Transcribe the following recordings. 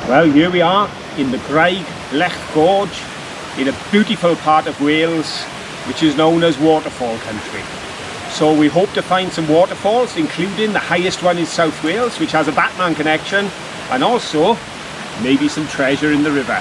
Well, here we are in the Llech Gorge in a beautiful part of Wales which is known as waterfall country. So we hope to find some waterfalls, including the highest one in South Wales, which has a Batman connection, and also maybe some treasure in the river.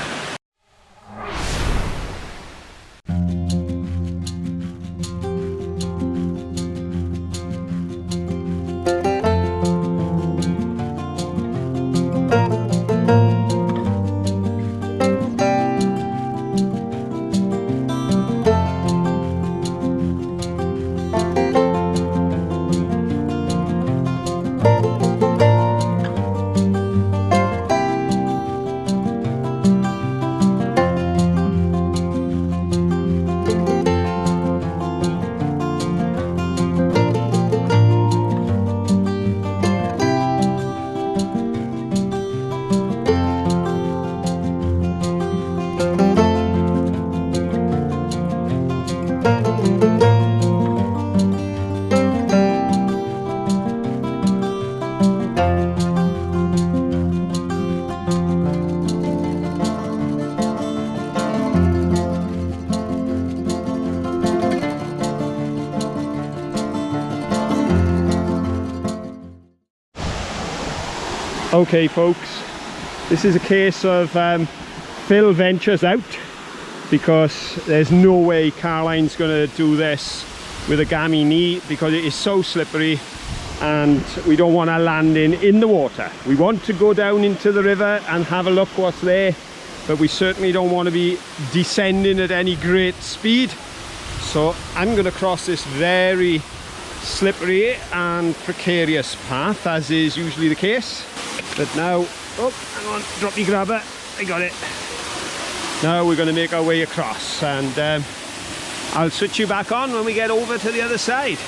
Okay folks, this is a case of Phil ventures out because there's no way Caroline's going to do this with a gammy knee because it is so slippery and we don't want to land in the water. We want to go down into the river and have a look what's there, but we certainly don't want to be descending at any great speed. So I'm going to cross this very slippery and precarious path, as is usually the case. But now, oh, hang on, drop me grabber, I got it. Now we're going to make our way across, and I'll switch you back on when we get over to the other side.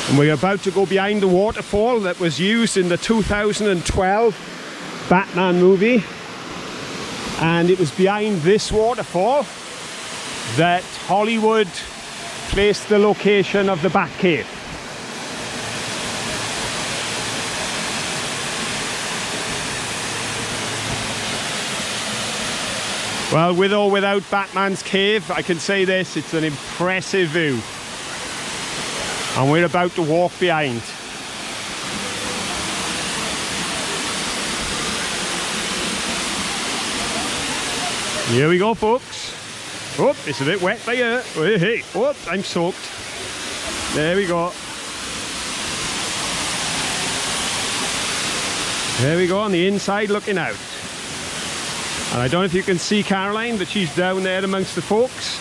And we're about to go behind the waterfall that was used in the 2012 Batman movie. And it was behind this waterfall that Hollywood placed the location of the Batcave. Well, with or without Batman's cave, I can say this, it's an impressive view. And we're about to walk behind. Here we go, folks. Oh, it's a bit wet by here. Hey, oh, I'm soaked. There we go. There we go, on the inside looking out. And I don't know if you can see Caroline, but she's down there amongst the folks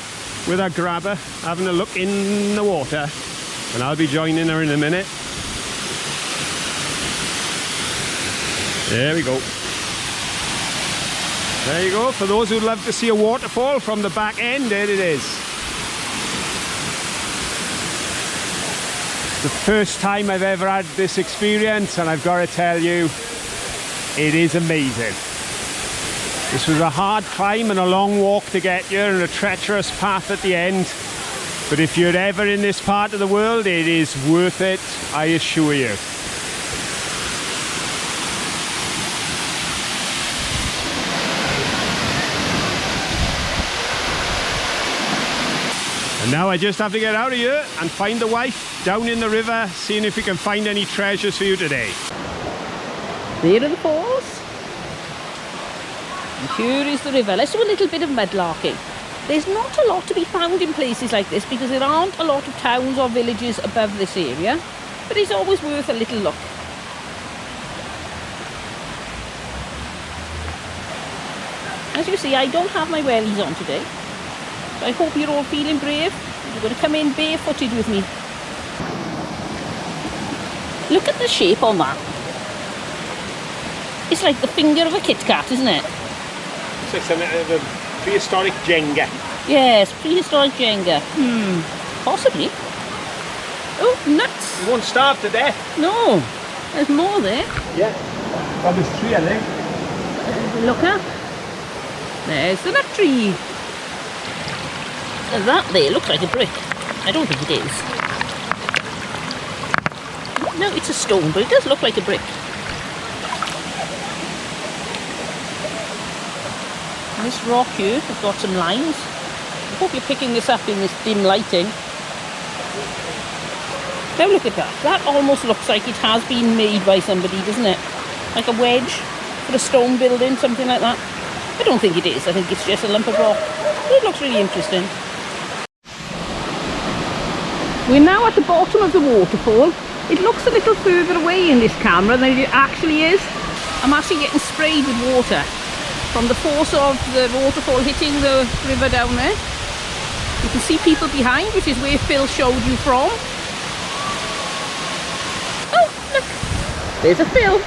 with her grabber, having a look in the water. And I'll be joining her in a minute. There we go. There you go. For those who'd love to see a waterfall from the back end, there it is. The first time I've ever had this experience, and I've got to tell you, it is amazing. This was a hard climb and a long walk to get here and a treacherous path at the end. But if you're ever in this part of the world, it is worth it, I assure you. And now I just have to get out of here and find the wife down in the river, seeing if we can find any treasures for you today. There are the falls. And here is the river. Let's do a little bit of mudlarking. There's not a lot to be found in places like this because there aren't a lot of towns or villages above this area, but it's always worth a little look. As you see, I don't have my wellies on today, so I hope you're all feeling brave. You're going to come in barefooted with me. Look at the shape on that. It's like the finger of a Kit Kat, isn't it? It's like something of a prehistoric Jenga. Yes, prehistoric Jenga. Possibly. Oh, nuts! You won't starve to death. No, there's more there. Yeah, well, there's three, I think. Look up. There's the nut tree. And that there looks like a brick. I don't think it is. No, it's a stone, but it does look like a brick. This rock here has got some lines. I hope you're picking this up in this dim lighting. Now look at that. That almost looks like it has been made by somebody, doesn't it? Like a wedge for a stone building, something like that. I don't think it is. I think it's just a lump of rock. But it looks really interesting. We're now at the bottom of the waterfall. It looks a little further away in this camera than it actually is. I'm actually getting sprayed with water from the force of the waterfall hitting the river down there. You can see people behind, which is where Phil showed you from. Oh, look, there's a Phil.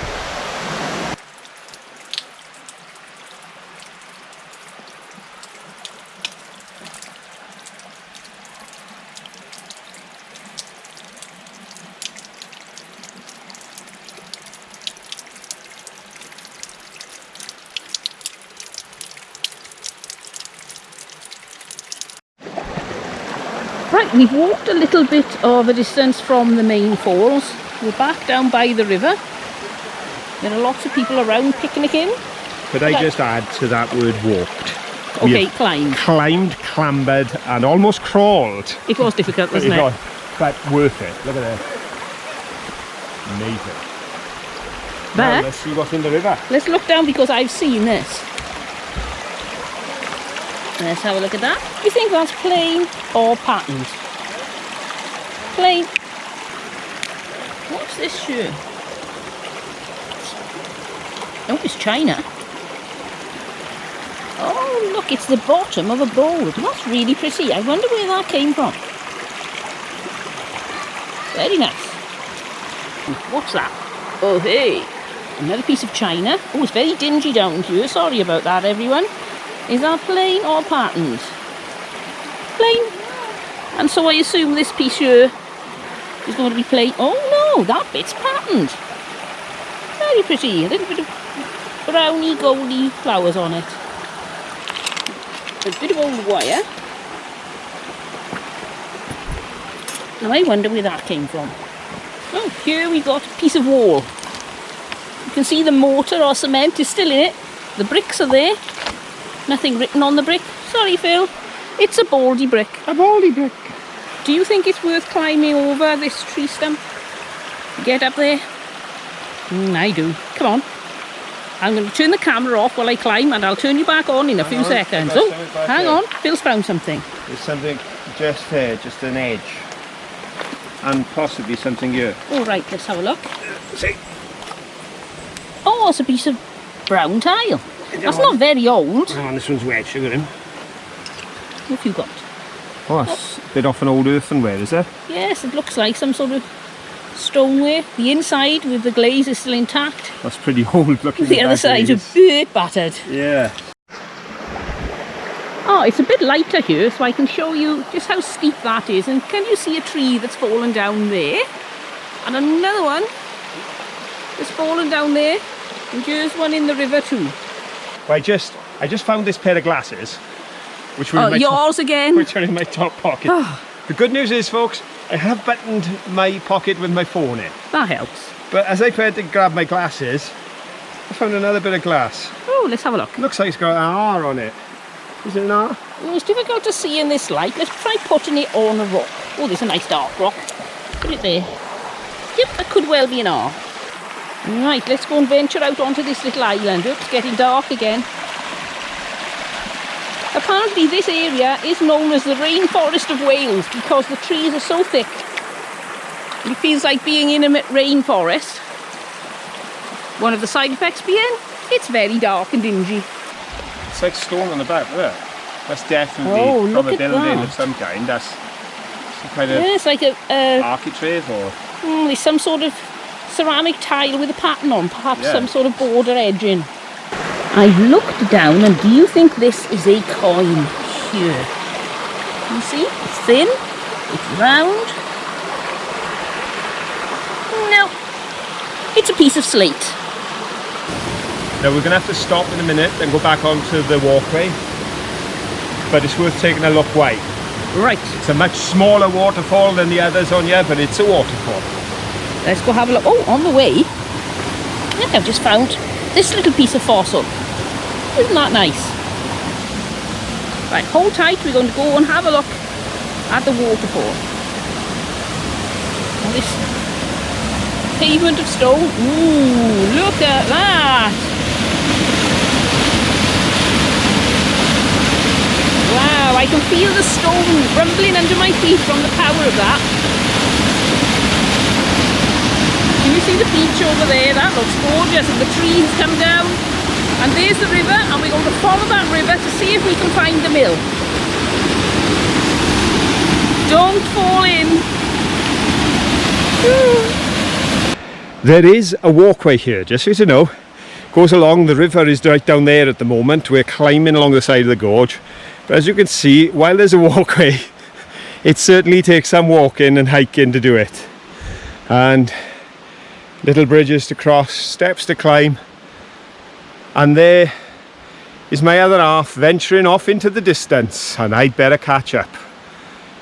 Right, we've walked a little bit of a distance from the main falls. We're back down by the river. There are lots of people around picnicking. Could I just add to that word walked? Okay, climbed. Climbed, clambered and almost crawled. It was difficult, wasn't it? But worth it. Look at that. Amazing. But now let's see what's in the river. Let's look down because I've seen this. Let's have a look at that. Do you think that's plain or patterned? Plain. What's this shirt? Oh, it's China. Oh, look, it's the bottom of a board. That's really pretty. I wonder where that came from. Very nice. What's that? Oh, hey. Another piece of china. Oh, it's very dingy down here. Sorry about that, everyone. Is that plain or patterned? Plain. And so I assume this piece here is going to be plain. Oh no, that bit's patterned. Very pretty. A little bit of browny, goldy flowers on it. A bit of old wire. Now I wonder where that came from. Oh, here we got a piece of wall. You can see the mortar or cement is still in it. The bricks are there. Nothing written on the brick. Sorry, Phil. It's a baldy brick. A baldy brick. Do you think it's worth climbing over this tree stump? Get up there? I do. Come on. I'm going to turn the camera off while I climb and I'll turn you back on in a few seconds. Oh, hang on. Phil's found something. There's something just there, just an edge. And possibly something here. All right, let's have a look. See? Oh, it's a piece of brown tile. That's not very old. Oh, and this one's wedged, look at him. What have you got? Oh, it's a bit off an old earthenware, is it? Yes, it looks like some sort of stoneware. The inside with the glaze is still intact. That's pretty old looking. The other side's a bit battered. Yeah. Oh, it's a bit lighter here, so I can show you just how steep that is. And can you see a tree that's fallen down there? And another one that's fallen down there. And here's one in the river too. Well, I just found this pair of glasses, which were in my yours again? Which are in my top pocket. The good news is, folks, I have buttoned my pocket with my phone in. That helps. But as I went to grab my glasses, I found another bit of glass. Oh, let's have a look. Looks like it's got an R on it. Is it an R? It's difficult to see in this light. Let's try putting it on a rock. Oh, there's a nice dark rock. Put it there. Yep, that could well be an R. Right, let's go and venture out onto this little island. Oops, getting dark again. Apparently this area is known as the rainforest of Wales because the trees are so thick. It feels like being in a rainforest. One of the side effects being, it's very dark and dingy. It's like stone on the back, look. That's definitely from a building of some kind. That's some kind of it's like architrave or... there's some sort of ceramic tile with a pattern on, perhaps some sort of border edging. I've looked down and do you think this is a coin here? You see, it's thin, it's round. No, it's a piece of slate. Now we're going to have to stop in a minute and go back onto the walkway, but it's worth taking a look why. Right. It's a much smaller waterfall than the others on here, but it's a waterfall. Let's go have a look. Oh, on the way, look, I've just found this little piece of fossil. Isn't that nice? Right, hold tight, we're going to go and have a look at the waterfall. Now this pavement of stone, ooh, look at that! Wow, I can feel the stone rumbling under my feet from the power of that. Can you see the beach over there? That looks gorgeous, and the trees come down. And there's the river, and we're going to follow that river to see if we can find the mill. Don't fall in. There is a walkway here, just so you know. Goes along, the river is right down there at the moment. We're climbing along the side of the gorge. But as you can see, while there's a walkway, it certainly takes some walking and hiking to do it. And little bridges to cross, steps to climb. And there is my other half venturing off into the distance, and I'd better catch up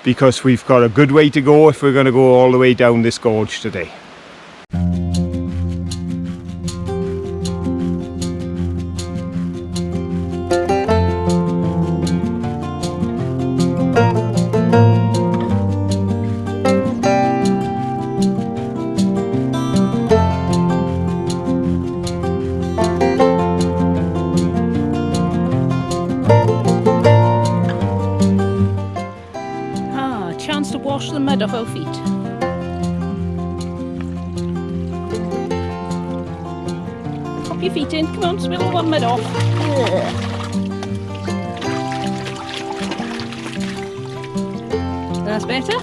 because we've got a good way to go if we're going to go all the way down this gorge today. Wash the mud off our feet. Pop your feet in, come on, spill all that mud off. That's better.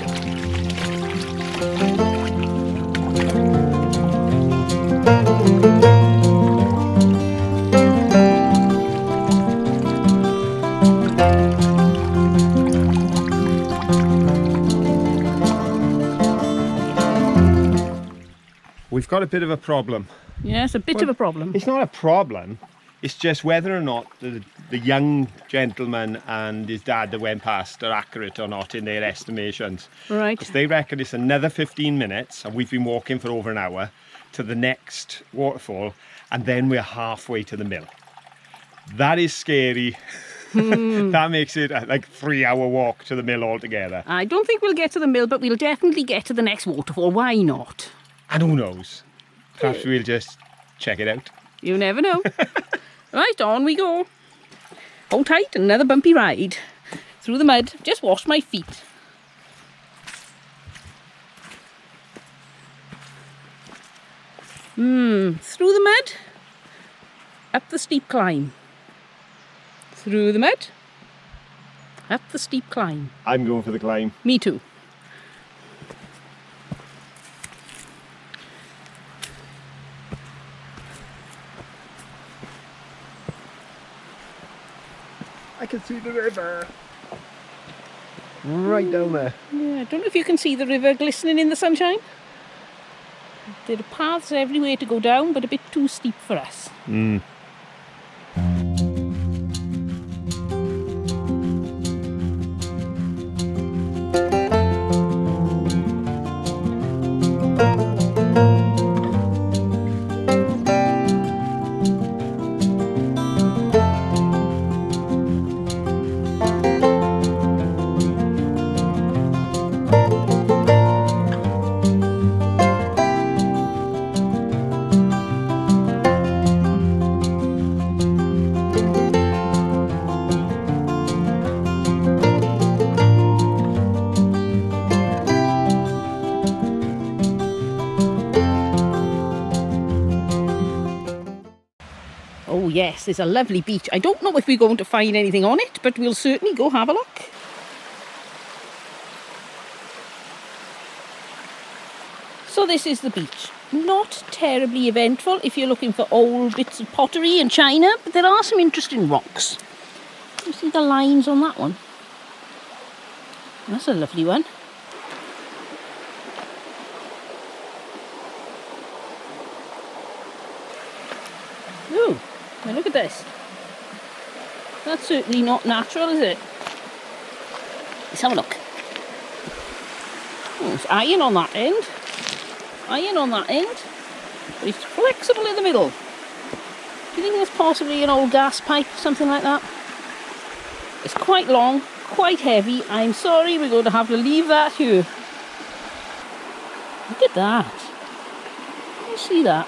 We've got a bit of a problem. Yes, a bit of a problem. It's not a problem, it's just whether or not the young gentleman and his dad that went past are accurate or not in their estimations. Right. Because they reckon it's another 15 minutes, and we've been walking for over an hour, to the next waterfall, and then we're halfway to the mill. That is scary. That makes it like a 3-hour walk to the mill altogether. I don't think we'll get to the mill, but we'll definitely get to the next waterfall. Why not? And who knows? Perhaps we'll just check it out. You never know. Right, on we go. Hold tight, another bumpy ride. Through the mud, just wash my feet. Through the mud, up the steep climb. Through the mud, up the steep climb. I'm going for the climb. Me too. I can see the river. Right down there. Yeah, I don't know if you can see the river glistening in the sunshine. There are paths everywhere to go down, but a bit too steep for us. Oh yes, there's a lovely beach. I don't know if we're going to find anything on it, but we'll certainly go have a look. So this is the beach. Not terribly eventful if you're looking for old bits of pottery and china, but there are some interesting rocks. You see the lines on that one? That's a lovely one. Ooh, now look at this. That's certainly not natural, is it? Let's have a look. Oh, there's iron on that end. Iron on that end. But it's flexible in the middle. Do you think there's possibly an old gas pipe, something like that? It's quite long, quite heavy. I'm sorry, we're going to have to leave that here. Look at that. Can you see that?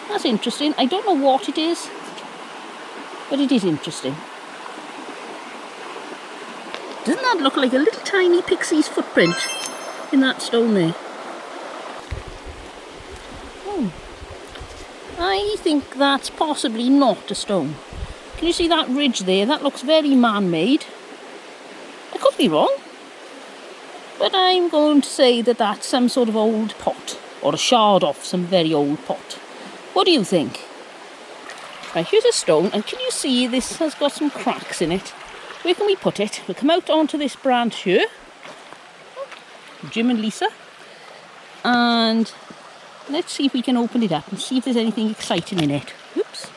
That's interesting. I don't know what it is, but it is interesting. Doesn't that look like a little tiny pixie's footprint in that stone there? Oh. I think that's possibly not a stone. Can you see that ridge there? That looks very man-made. I could be wrong, but I'm going to say that that's some sort of old pot, or a shard off some very old pot. What do you think? Right, here's a stone, and can you see this has got some cracks in it? Where can we put it? We'll come out onto this branch here. Jim and Lisa. And let's see if we can open it up and see if there's anything exciting in it. Oops.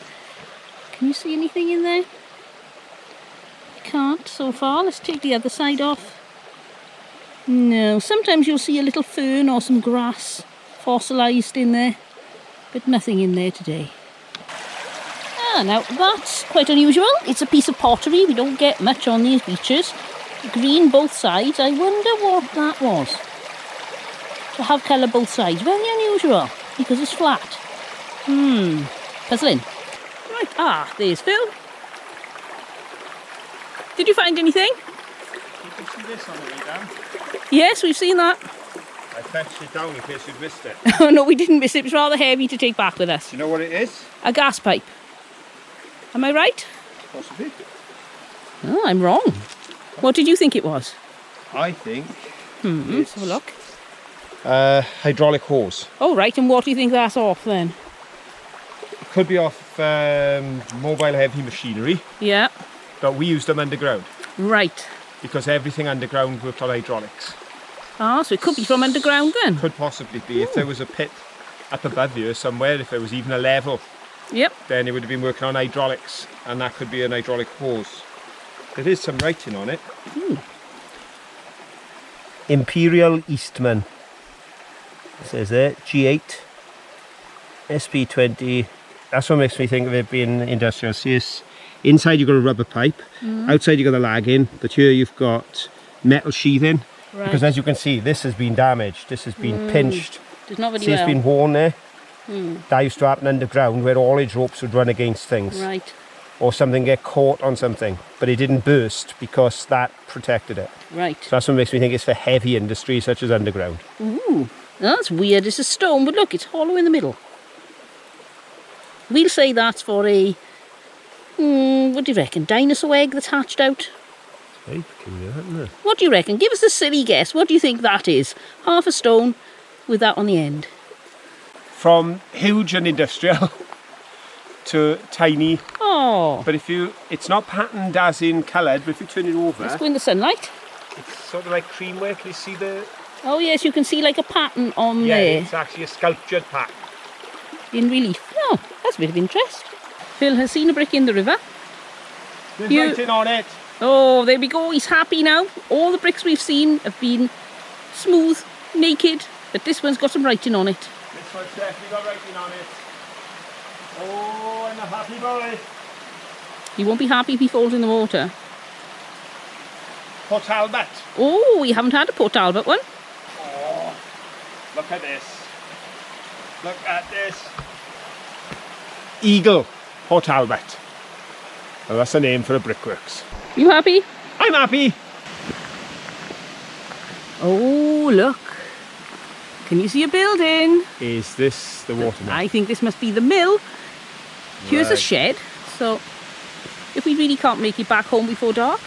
Can you see anything in there? Can't so far. Let's take the other side off. No, sometimes you'll see a little fern or some grass fossilised in there, but nothing in there today. Ah, now that's quite unusual. It's a piece of pottery. We don't get much on these beaches. Green both sides. I wonder what that was. To have colour both sides. Very unusual because it's flat. Puzzling. Right, there's Phil. Did you find anything? You can see this on the way down. Yes, we've seen that. I fetched it down in case you'd missed it. Oh no, we didn't miss it. It was rather heavy to take back with us. Do you know what it is? A gas pipe. Am I right? Possibly. Oh, I'm wrong. What did you think it was? I think Let's have a look. hydraulic hose. Oh, right, and what do you think that's off then? It could be off mobile heavy machinery, Yeah, but we used them underground right. because everything underground worked on hydraulics. Ah, so it could be from underground then? Could possibly be. If there was a pit up above you somewhere, if there was even a level, Yep. then it would have been working on hydraulics, and that could be an hydraulic hose. There is some writing on it. Imperial Eastman. It says there, G8, SP20. That's what makes me think of it being industrial. See, inside you've got a rubber pipe, outside you've got the lagging, but here you've got metal sheathing. Right. Because as you can see, this has been damaged, this has been pinched. It's not very See, well. it's been worn there. That used to happen underground where haulage ropes would run against things. Right, Or something get caught on something, but it didn't burst because that protected it. right. So that's what makes me think it's for heavy industry such as underground. Ooh, that's weird. It's a stone, but look, it's hollow in the middle. We'll say that's for a, what do you reckon, dinosaur egg that's hatched out? Very peculiar, isn't it? What do you reckon? Give us a silly guess. What do you think that is? Half a stone with that on the end. From huge and industrial to tiny, Oh, but it's not patterned as in coloured, but if you turn it over, let's go in the sunlight. it's sort of like creamware. Can you see the... Oh yes, you can see like a pattern on Yeah, there it's actually a sculptured pattern. in relief. Oh, that's a bit of interest. Phil has seen a brick in the river. There's You- writing on it. Oh, there we go. He's happy now. All the bricks we've seen have been smooth, naked, but this one's got some writing on it. This one's definitely got writing on it. Oh, I'm a happy boy. He won't be happy if he falls in the water. Port Talbot. Oh, we haven't had a Port Talbot one. Oh, look at this. Look at this. Eagle Port Talbot. Well, that's the name for a Brickworks. You happy? I'm happy. Oh, look. Can you see a building? Is this the watermill? I think this must be the mill. Here's a Right. shed. So if we really can't make it back home before dark,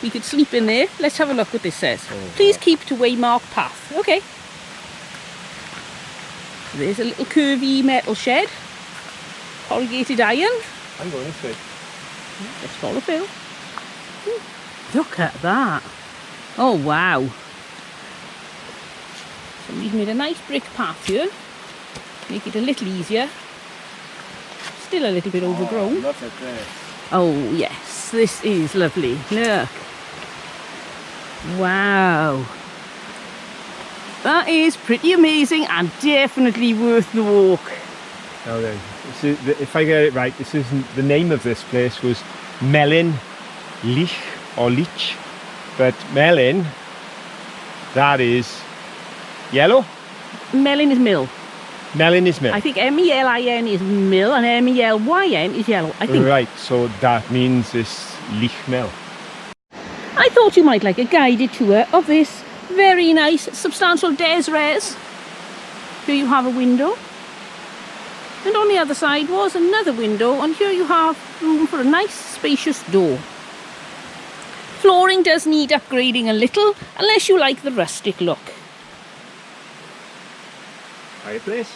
we could sleep in there. Let's have a look what this says. Please keep to waymarked path. Okay. There's a little curvy metal shed. Corrugated iron. I'm going this way. Let's follow Phil. Look at that. Oh wow. Somebody's made a nice brick path here. Make it a little easier. Still a little bit overgrown. Look at this. Oh yes, this is lovely. Look. Wow. That is pretty amazing and definitely worth the walk. Now then, if I get it right, this isn't the name of this place was Melin Llech or Llech, but melon, that is yellow. Melon is mill. Melon is mill. I think M-E-L-I-N is mill and M-E-L-Y-N is yellow, I think. Right, so that means it's Llech mill. I thought you might like a guided tour of this very nice, substantial des res. Here you have a window. And on the other side was another window, and here you have room for a nice, spacious door. Flooring does need upgrading a little, unless you like the rustic look. Fireplace.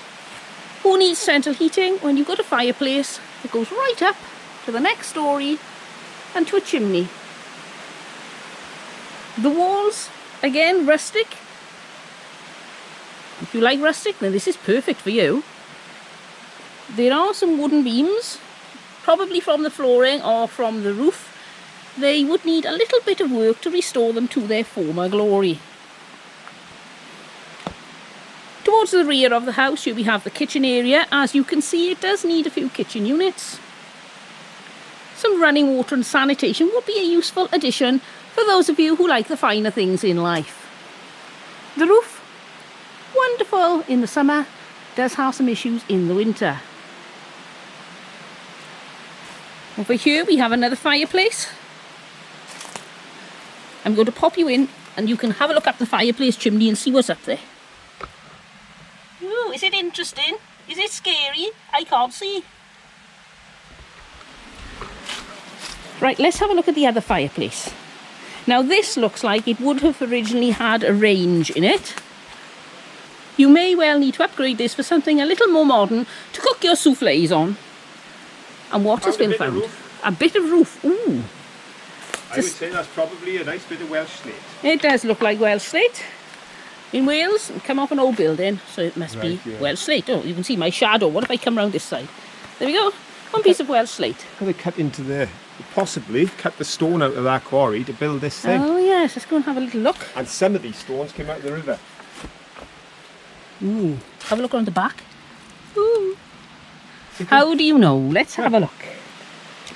Who needs central heating when you've got a fireplace that goes right up to the next story and to a chimney? The walls, again, rustic. If you like rustic, then this is perfect for you. There are some wooden beams, probably from the flooring or from the roof. They would need a little bit of work to restore them to their former glory. Towards the rear of the house, we have the kitchen area. As you can see, it does need a few kitchen units. Some running water and sanitation would be a useful addition for those of you who like the finer things in life. The roof, wonderful in the summer, does have some issues in the winter. Over here we have another fireplace. I'm going to pop you in and you can have a look up the fireplace chimney and see what's up there. Ooh, is it interesting? Is it scary? I can't see. Right, let's have a look at the other fireplace. Now this looks like it would have originally had a range in it. You may well need to upgrade this for something a little more modern to cook your soufflés on. And what has been found? A bit of roof. Ooh. I would say that's probably a nice bit of Welsh slate. It does look like Welsh slate. In Wales, come off an old building, so it must be Welsh slate. Oh, you can see my shadow. What if I come round this side? There we go. One piece of Welsh slate. Well, they cut into the, possibly cut the stone out of that quarry to build this thing. Oh yes, let's go and have a little look. And some of these stones came out of the river. Ooh, have a look around the back. Ooh. How do you know? Let's have a look.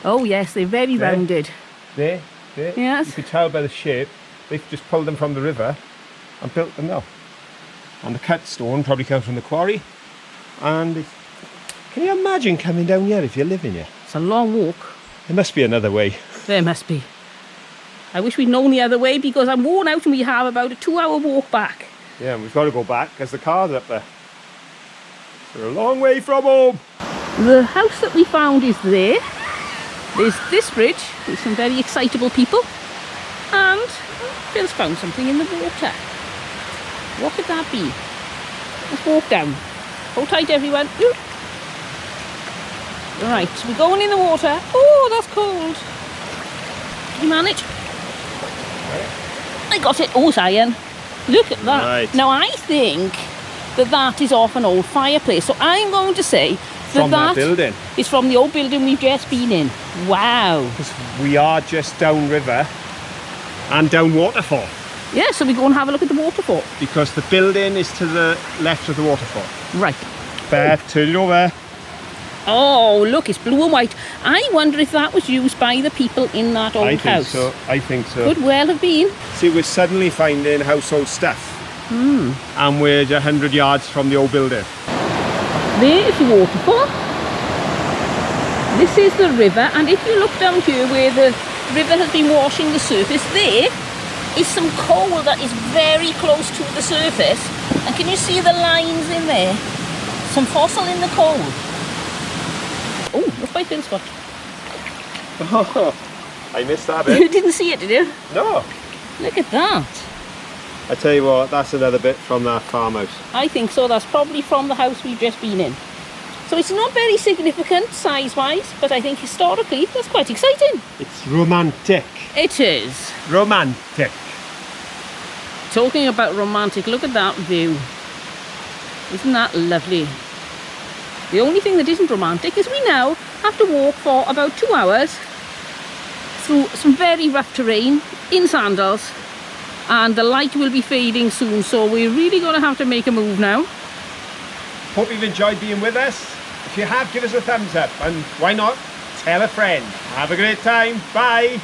Oh yes, they're very rounded. There. Yes. You could tell by the shape, they've just pulled them from the river and built them now. And the cut stone probably comes from the quarry. And can you imagine coming down here if you're living here? It's a long walk. There must be another way. There must be. I wish we'd known the other way because I'm worn out and we have about a 2-hour walk back. Yeah, and we've got to go back because the car's up there. We're a long way from home. The house that we found is there. There's this bridge with some very excitable people. And Phil's found something in the water. What could that be? Let's walk down. Hold tight, everyone. Right, we're going in the water. Oh, that's cold. Did you manage? I got it. Oh, it's iron. Look at that. Right. Now, I think that is off an old fireplace. So I'm going to say that building. Is from the old building we've just been in. Wow. Because we are just downriver and down waterfall. Yeah, so we go and have a look at the waterfall. Because the building is to the left of the waterfall. Right. Beth, turn it over. Oh, look, it's blue and white. I wonder if that was used by the people in that old house. I think so. Could well have been. See, we're suddenly finding household stuff. And we're 100 yards from the old building. There is the waterfall. This is the river, and if you look down here where the river has been washing the surface, there is some coal that is very close to the surface. And can you see the lines in there? Some fossil in the coal. Oh, look by Phil's foot. Oh, I missed that bit. You didn't see it, did you? No. Look at that. I tell you what, that's another bit from that farmhouse. I think so. That's probably from the house we've just been in. So it's not very significant size-wise, but I think historically that's quite exciting. It's romantic. It is. Romantic. Talking about romantic, look at that view. Isn't that lovely? The only thing that isn't romantic is we now have to walk for about 2 hours through some very rough terrain in sandals, and the light will be fading soon, so we're really going to have to make a move now. Hope you've enjoyed being with us. If you have, give us a thumbs up, and why not, tell a friend. Have a great time. Bye.